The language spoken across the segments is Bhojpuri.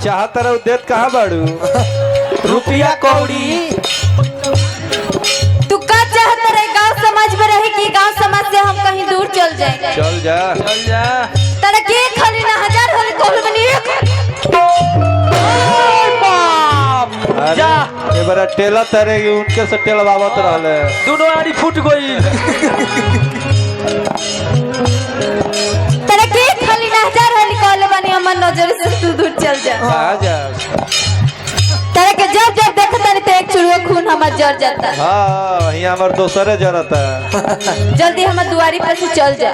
चाहत रहो देत कहाँ बाड़ू रुपया कौड़ी तू का चाहत रहे गांव समाज में रहे कि गांव समाज से हम कहीं दूर चल जाए? चल जा तेरा के खाली ना हजार होली कोल बनी जा ये बड़ा टेला तरेगी उनके से टेलवावत रहले दोनों आड़ी फूट गई। तेरा के खाली ना हजार होली कोल बनी हमर नजर से तू दूर चल जा। कहाँ जा तेरा के जब जब देखता नहीं तो एक चुड़वा खून हमर जर जाता। हाँ यहाँ हमार दोसरे जरता जल्दी हमर दुआरी पर से चल जा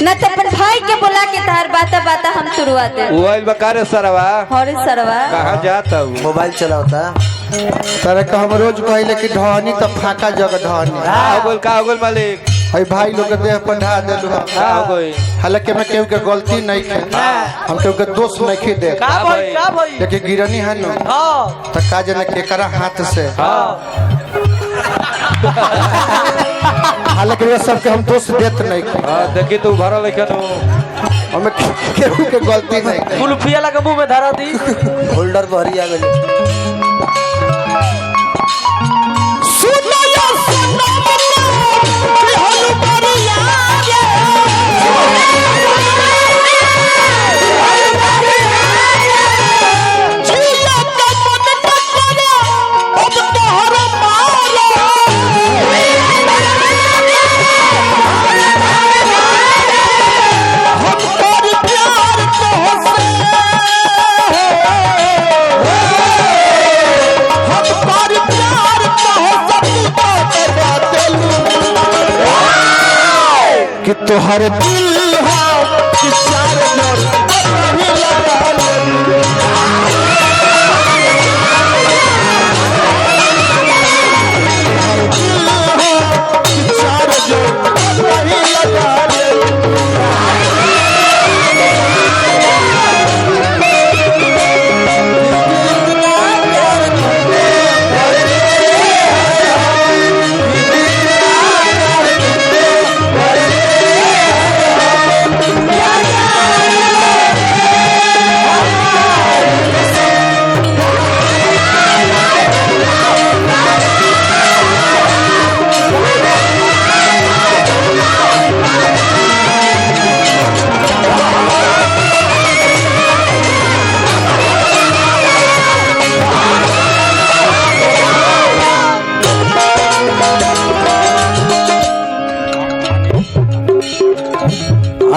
न तो अपन भाई के बुला के तार बाता बाता हम तुरवा दे। मोबाइल बकारे सरवा हरे सरवा कहाँ जाता हूँ मोबाइल चलाता तारे का हम रोज कहले कि ढहनी तो फाका जगह ढहनी का हो गल मालिक है भाई लोग के देह पर ढा देलु का हो गई हालांकि मैं केहू के गलती नहीं है हम केहू के दोष नहीं खे दे का भाई लेकिन गिरनी है ना हां तो का जने केकरा हाथ से हालांकि वे सब के हम दोष देत नहीं हाँ देखी तू भरा लेकिन हमें केहू के गलती नहीं कुल्फिया लगा मुंह में धरा दी होल्डर बहरी आ गई कि तोहर दिल हो कि चार नर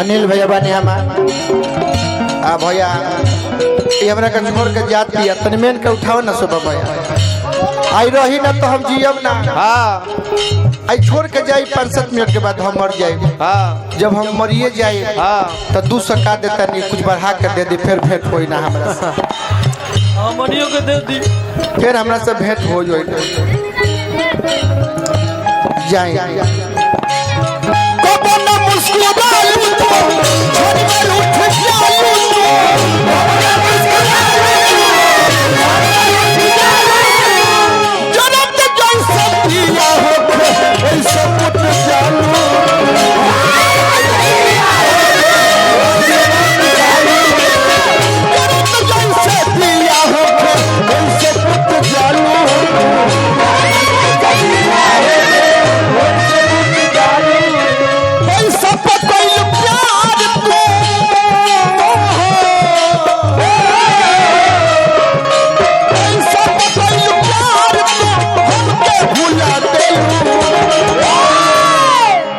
अनिल भैया बने हमार आ भैया ये हमरा के छोड़ के जात दिया तनी मेन के उठाओ ना सुबह भैया आई रही ना तो हम जियब ना हाँ आई छोड़ के जाई 5-7 मिनट के बाद हम मर जाए हाँ जब हम मरिए जाए हाँ तो 200 का देता नहीं कुछ बढ़ा के दे दी फिर भेंट होई ना हमरा से मनियो के दे दी फिर हमरा से भेंट हो जाए जाए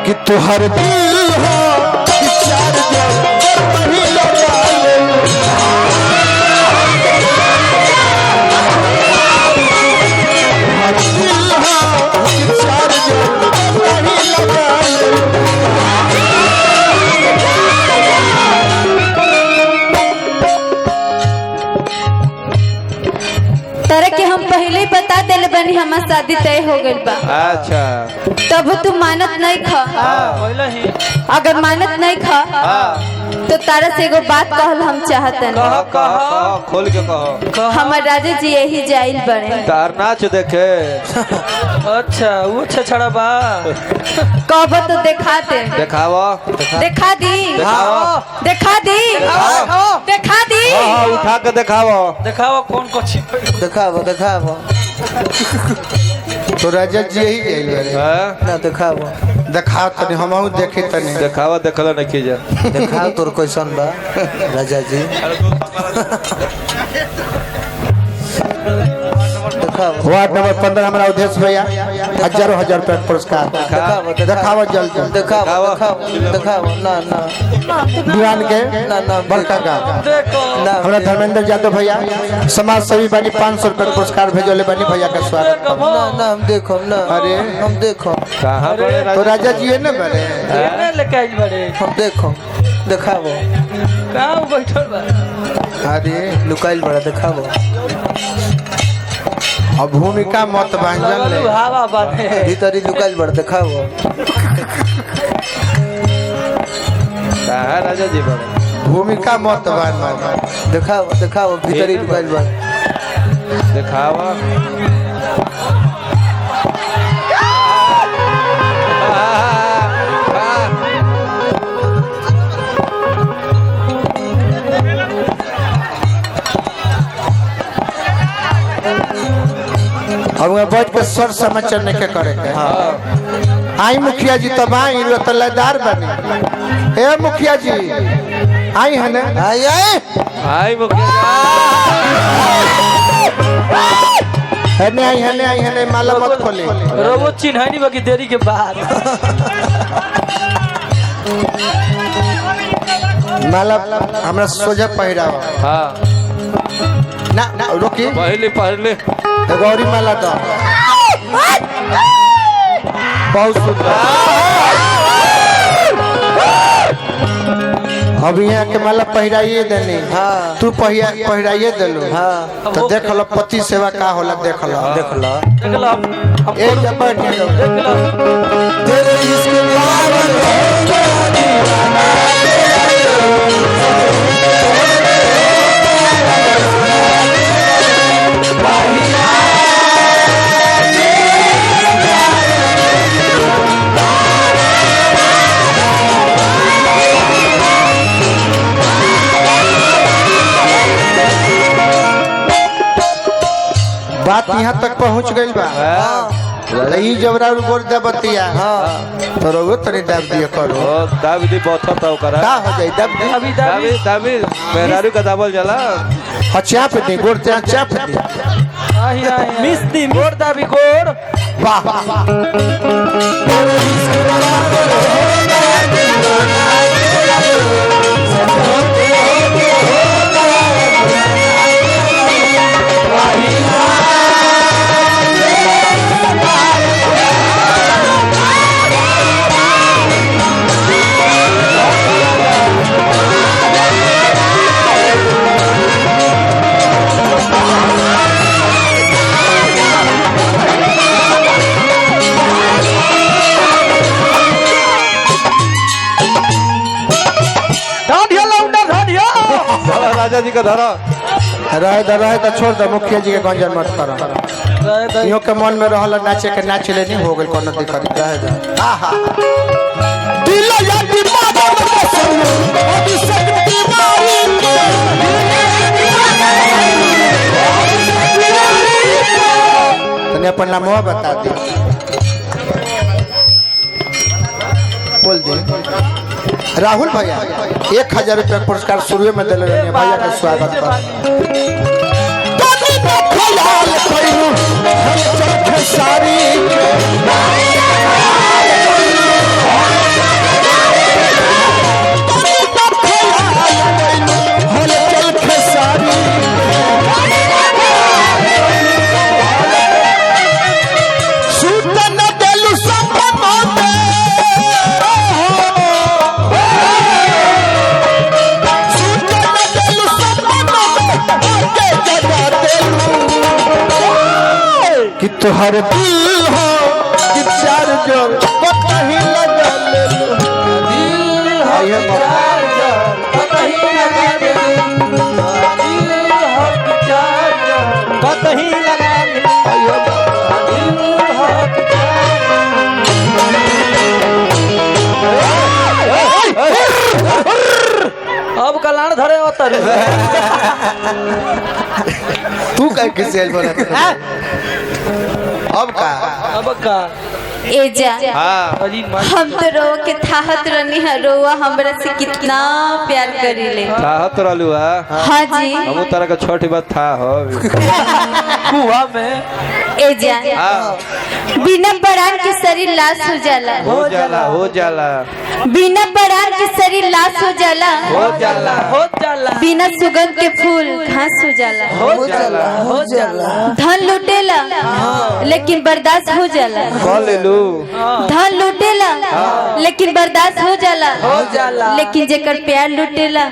कि तोहर दिल हो कि चार जन बही लगा ले दिल हो कि चार जन बही लगा ले तेरे के हम पहले ही बता देले बनी हमार शादी तय हो गइल बा। अच्छा तब तू मानत नहीं खा पहले ही अगर मानत नहीं खा तो तारा से एगो बात कहल हम चाहतन। कह कह कह खोल के कह। हमार राजा जी यही जाइल बड़े। तार नाच देखे। अच्छा वो छछड़ा बा। कहब तो देखा दे। देखावा। देखा दी। देखावा। देखा दी। देखा दी। हाँ उठा के देखावा। देखावा कौन कच्छी देखाबो देखाबो तो राजा जी यही जाइल बड़े हैं? ना देखाबो देखाओ तनी हमहू देखी तनी देखावा देखला नहीं कीजा। देखाओ तोर कैसन बा राजा जी देखाबो वार्ड नंबर 15 हमारा उद्देश्य भैया हजारों हजार रुपया पुरस्कार देखाबो देखावा जल्दी देखाबो देखाबो देखाबो ना ना दीवान के ना ना बड़का गाँव देखो ना हमारा धर्मेंद्र यादव भैया समाज सेवी बानी 500 रुपया पुरस्कार भेजोले बानी भैया का स्वागत देखो ना ना हम देखो ना अरे। हम देखो कहाँ बड़े तो राजा? राजा जी है ना बड़े एने लेके आइल बड़े। हम देखो देखाबो कहाँ बैठल बा? अरे लुकाइल बड़ा देखाबो अब भूमिका मत भांजन ले लगलू हवा बाटे। भीतरी लुकाइल बड़ा देखाबो कहाँ राजा जी बड़े? भूमिका मत भांजन देखाबो देखाबो भीतरी लुकाइल बड़ा देखावा। अब वहाँ बैठ के सर समाचार नहीं के करे के आई मुखिया जी तब आई तो लयदार बनी हे मुखिया जी आई है ना आई आई आई मुखिया। है ने आई है ने माला मत खोले रोबो चिन्ह नहीं बाकी देरी के बाद। माला हमरा सोझा पहिरावा हाँ ना रोकी पहले पहले गौरी माला दो बहुत सुंदर अब यहाँ के माला पहिराइए देनी हाँ। तू पहिराइए देलू हाँ तो देख लो पति सेवा का होला देख लो देख लो देख लो हम एक जब बैठ के देख लो। तेरे इसके बात यहाँ तक पहुँच गई बा ई जबरा गोर दबतिया तो रोगो तनी दब दिए करो ओ दाबी बहुत था ओकरा। का हो जाई दब दी अभी दाबी दाबी मेहरारू का दाबल जला। हाँ चाप दी गोर ते चाप दी आही आही मिस दी गोड़ दाबी गोड़। वाह वाह धरा राजा जी का धरा। रहे तो छोड़ दो मुखिया जी के गंजन मत करो इहो के मन में रहल नाचे के नाच ले नहीं हो गइल कोनो दिक्कत रहे दो आहा दिल या दिमाग में सुनो अभी शक्ति मारी तने अपन नाम बता दे बोल दे राहुल भैया 1000 रुपया पुरस्कार शुरू में दिल रहे भैया का स्वागत कि तुहर दिल हो कि चार जोर कहीं लगा ले लो दिल हो चार जोर कतही लगा अब कलाण धरे उतर तू कह के सेल बना अब का ए जा हाँ हम तो रोवा के थाहत रहनी है रोवा हमरा से कितना प्यार करीले चाहत रहलू है हाँ जी हम तरह का छोटी बात था हो कुआ में ए जा हाँ बिना बड़ान के शरीर लाश हो जाला हो जाला बिना बड़ान के शरीर लाश हो जाला हो जाला बिना सुगंध के फूल घास हो जाला हो जाला धन लुटेला लेकिन बर्दाश्त हो जाला कौन ले लू धन लुटेला लेकिन बर्दाश्त हो जाला लेकिन जेकर प्यार लुटेला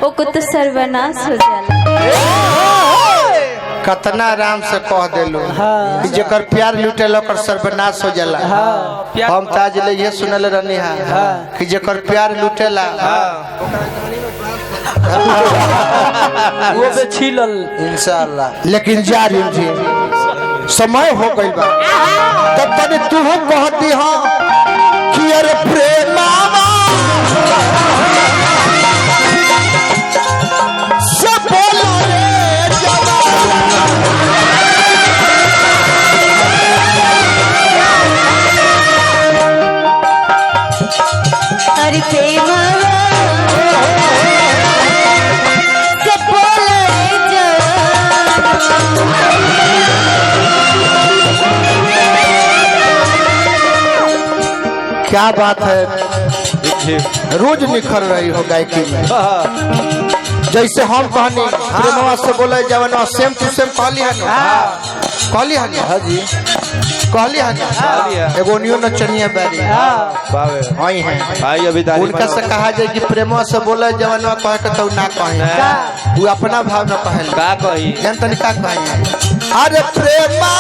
ओको तो सर्वनाश हो जाला कतना आराम से कह देलो कि जेकर प्यार लुटेला ओकर सर्वनाश हो जाला हम ताज ले ये सुनल रहनी है कि जेकर प्यार लुटेला वो पे छिलल इंशाल्लाह लेकिन जारी जी समय हो गई बा तब तक तू कहती हो कि अरे प्रेमावा सब बोला रे अरे प्रेम सब बोला रे क्या बात है रोज निखर रही हो गायकी में जैसे हम कहनी प्रेमवा से बोले जवन सेम टू सेम कहली है ना हाँ जी कहली है ना एगो नियो नचनिया बारी बावे आई हैं भाई अभी तारीफ उनका से कहा जाए कि प्रेमवा से बोले जवन कह के तो ना कहे वो अपना भाव न कहे का कही जान तनी का कहे अरे प्रेमवा